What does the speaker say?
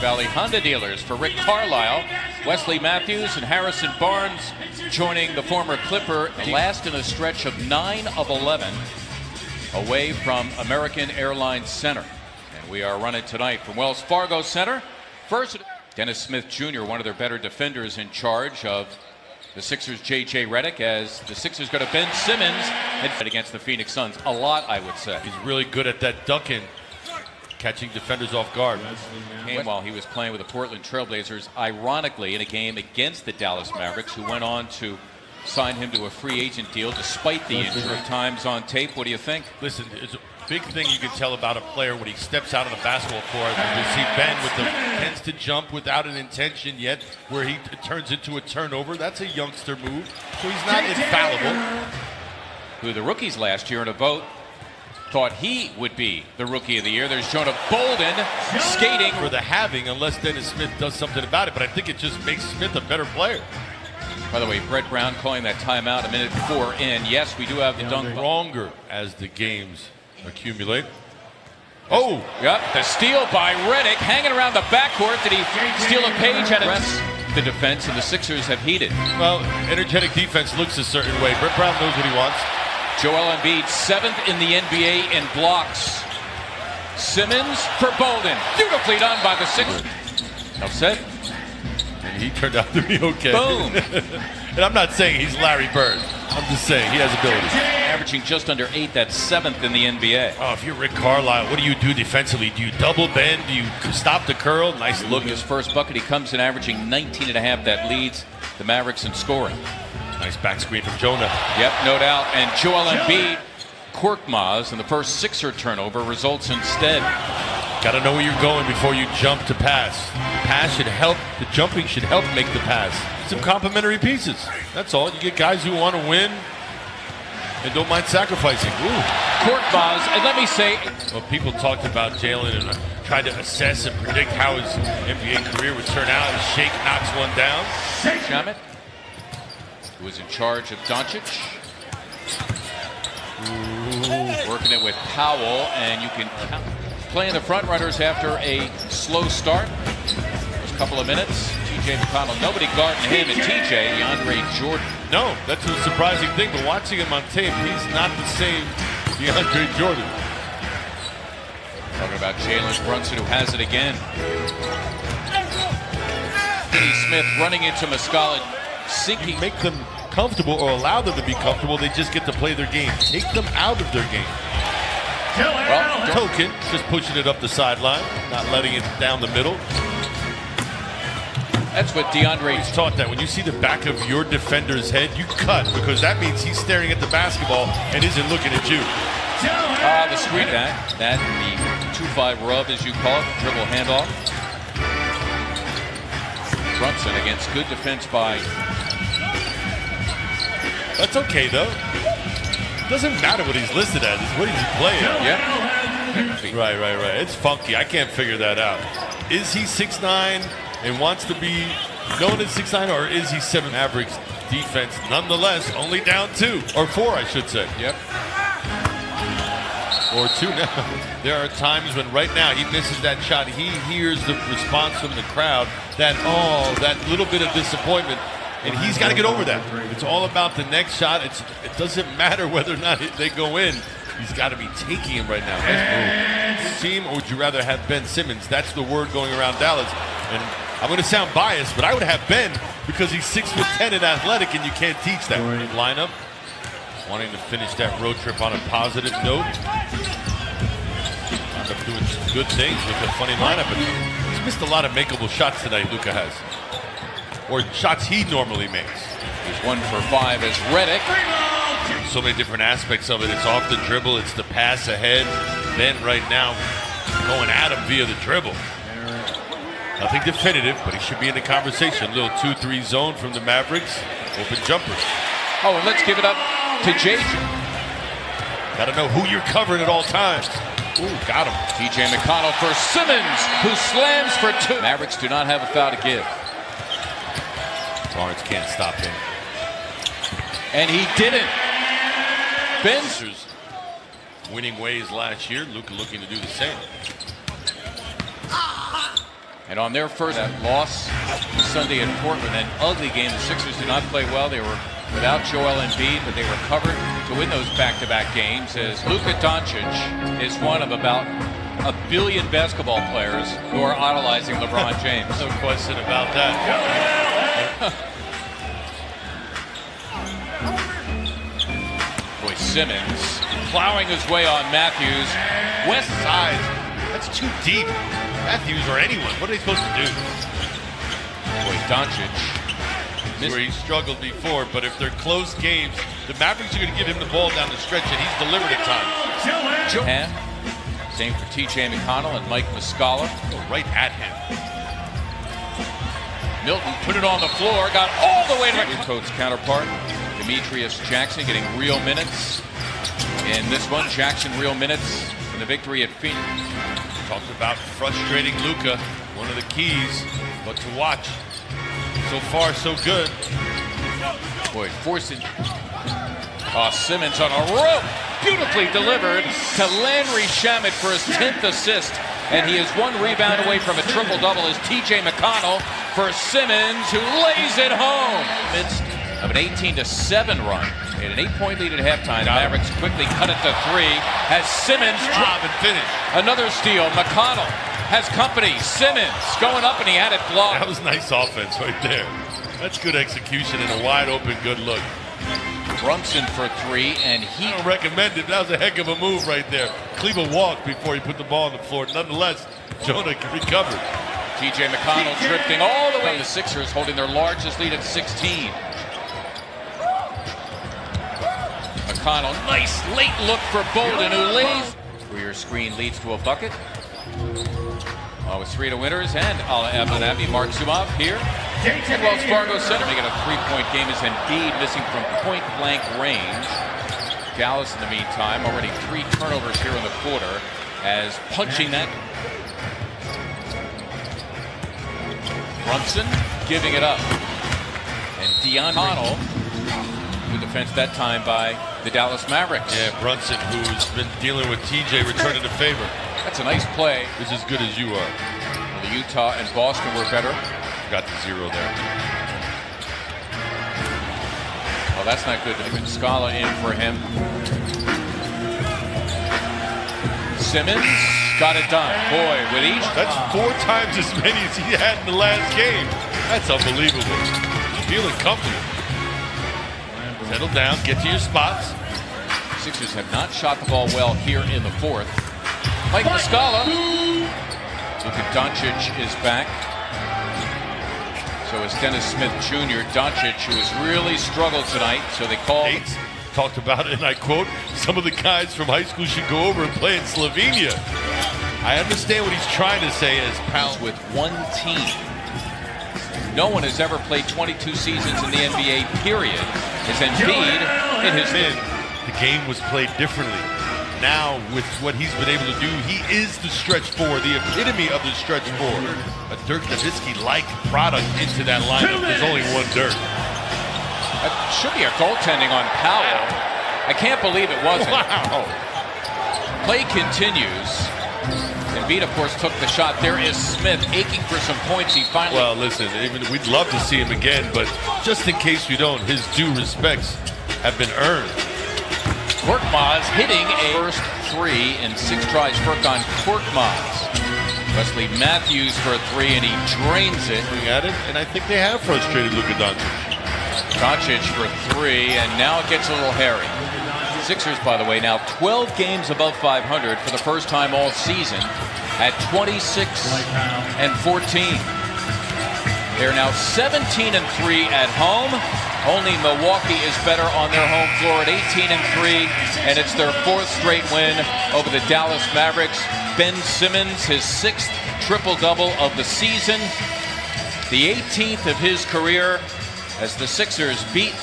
Valley Honda dealers for Rick Carlisle, Wesley Matthews, and Harrison Barnes joining the former Clipper, last in a stretch of 9 of 11 away from American Airlines Center. And we are running tonight from Wells Fargo Center. First, Dennis Smith Jr., one of their better defenders, in charge of the Sixers' J.J. Redick, as the Sixers go to Ben Simmons and against the Phoenix Suns. A lot, I would say. He's really good at that ducking, catching defenders off guard. While he was playing with the Portland Trailblazers, ironically in a game against the Dallas Mavericks, who went on to sign him to a free agent deal despite the injury. Times on tape, what do you think? Listen, it's a big thing you can tell about a player when he steps out on the basketball court. You see Ben with the tends to jump without an intention yet, where he turns into a turnover. That's a youngster move, so he's not infallible. Who the rookies last year in a vote thought he would be the Rookie of the Year. There's Jonah Bolden skating for the having, unless Dennis Smith does something about it. But I think it just makes Smith a better player. By the way, Brett Brown calling that timeout a minute 4 in. Yes, we do have the dunk. Stronger as the games accumulate. Oh! Yep, the steal by Redick, hanging around the backcourt. Did he steal a page out of the defense, and the Sixers have heated? Well, energetic defense looks a certain way. Brett Brown knows what he wants. Joel Embiid, 7th in the NBA in blocks. Simmons for Bolden. Beautifully done by the Sixers. Enough said. And he turned out to be okay. Boom. And I'm not saying he's Larry Bird. I'm just saying he has ability. Averaging just under 8, that's 7th in the NBA. Oh, if you're Rick Carlisle, what do you do defensively? Do you double bend? Do you stop the curl? Nice look. His first bucket, he comes in averaging 19.5. That leads the Mavericks in scoring. Nice back screen from Jonah. Yep, no doubt. And Joel Embiid, Korkmaz, and the first Sixer turnover results instead. Got to know where you're going before you jump to pass. The pass should help. The jumping should help make the pass. Some complementary pieces. That's all. You get guys who want to win and don't mind sacrificing. Ooh. Korkmaz, and let me say, well, people talked about Jalen and tried to assess and predict how his NBA career would turn out. And Shake knocks one down. Shamet, who was in charge of Doncic. Ooh. Working it with Powell, and you can count. Playing the front runners after a slow start. First couple of minutes, TJ McConnell, nobody guarding him, and TJ, DeAndre Jordan. No, that's a surprising thing, but watching him on tape, he's not the same DeAndre Jordan. Talking about Jalen Brunson, who has it again. Kenny Smith running into Muscala, sinking. You make them comfortable or allow them to be comfortable, they just get to play their game. Take them out of their game. Well, Token just pushing it up the sideline, not letting it down the middle. That's what DeAndre's taught, that when you see the back of your defender's head, you cut, because that means he's staring at the basketball and isn't looking at you. The screen, that the 2-5 rub, as you call it, dribble handoff. Brunson against good defense by. That's okay though. Doesn't matter what he's listed as, it's what he's playing. Yeah. Right. It's funky. I can't figure that out. Is he 6'9" and wants to be known as 6'9", or is he 7 Mavericks defense nonetheless, only down 2 or 4, I should say. Yep. Or 2 now. There are times when right now he misses that shot. He hears the response from the crowd, that little bit of disappointment. And he's got to get over that. It's all about the next shot. It doesn't matter whether or not they go in. He's got to be taking him right now. Nice move. Team, or would you rather have Ben Simmons? That's the word going around Dallas. And I'm going to sound biased, but I would have Ben because he's 6'10" and athletic, and you can't teach that. Lineup, wanting to finish that road trip on a positive note. Wound up doing some good things with a funny lineup. But he's missed a lot of makeable shots tonight, Luka has. Or shots he normally makes. He's 1 for 5 as Redick. So many different aspects of it. It's off the dribble, it's the pass ahead. Ben right now going at him via the dribble. Nothing definitive, but he should be in the conversation. Little 2-3 zone from the Mavericks. Open jumpers. Oh, and let's give it up to JJ. Got to know who you're covering at all times. Ooh, got him. TJ McConnell for Simmons, who slams for 2. Mavericks do not have a foul to give. Barnes can't stop him. And he didn't. Ben's winning ways last year. Luka looking to do the same. And on their first loss Sunday in Portland, an ugly game. The Sixers did not play well. They were without Joel Embiid, but they recovered to win those back-to-back games as Luka Doncic is one of about 1 billion basketball players who are idolizing LeBron James. No question about that. Boy, Simmons plowing his way on Matthews. West side, that's too deep. Matthews or anyone, what are they supposed to do? Boy, Doncic. Where he struggled before, but if they're close games, the Mavericks are going to give him the ball down the stretch, and he's delivered at times. Same for TJ McConnell and Mike Muscala. Go right at him. Milton put it on the floor, got all the way to Coach's counterpart, Demetrius Jackson, getting real minutes. In this one, Jackson real minutes in the victory at Phoenix. Talked about frustrating Luka, one of the keys, but to watch. So far, so good. Boy, forcing. Simmons on a rope. Beautifully delivered to Landry Shamet for his 10th assist. And he is one rebound away from a triple-double as TJ McConnell for Simmons, who lays it home. Midst of an 18-7 run. They had an 8-point lead at halftime. The Mavericks quickly cut it to 3 as Simmons drop and finish. Another steal. McConnell has company. Simmons going up, and he had it blocked. That was nice offense right there. That's good execution and a wide open good look. Brunson for 3, and he... I don't recommend it. That was a heck of a move right there. Cleveland walked before he put the ball on the floor. Nonetheless, Jonah recovered. TJ McConnell drifting all the way. The Sixers holding their largest lead at 16. McConnell, nice late look for Bolden, who lays. Career screen leads to a bucket. With 3 to winners, and Abu Dhabi marks him off here at Wells Fargo Center. Making a 3-point game as Embiid missing from point-blank range. Dallas, in the meantime, already 3 turnovers here in the quarter as punching that. Brunson giving it up. And Connell, good defense that time by the Dallas Mavericks. Yeah, Brunson, who's been dealing with TJ, returning the favor. That's a nice play. He's as good as you are. Well, the Utah and Boston were better. Got the 0 there. Well, that's not good. Scala in for him. Simmons got it done. Boy, with each. That's 4 times as many as he had in the last game. That's unbelievable. Feeling comfortable. Settle down, get to your spots. Sixers have not shot the ball well here in the 4th. Mike Muscala. Luka Doncic is back. So is Dennis Smith Jr. Doncic, who has really struggled tonight, so they called. Nate's talked about it, and I quote, some of the guys from high school should go over and play in Slovenia. I understand what he's trying to say as pals with one team. No one has ever played 22 seasons in the NBA, period. Is Embiid in his The game was played differently. Now, with what he's been able to do, he is the stretch 4, the epitome of the stretch 4. A Dirk Nowitzki-like product into that lineup. There's only one Dirk. That should be a goaltending on Powell. I can't believe it wasn't. Wow. Play continues. Embiid, of course, took the shot. There is Smith aching for some points. He finally... Well, listen, even we'd love to see him again, but just in case we don't, his due respects have been earned. Korkmaz hitting a first 3 in 6 tries. On Korkmaz. Wesley Matthews for a 3, and he drains it. At it, and I think they have frustrated Luka Doncic. Doncic for 3, and now it gets a little hairy. Sixers, by the way, now 12 games above 500 for the first time all season at 26-14. They're now 17-3 at home. Only Milwaukee is better on their home floor at 18-3, and it's their 4th straight win over the Dallas Mavericks. Ben Simmons, his 6th triple-double of the season, the 18th of his career, as the Sixers beat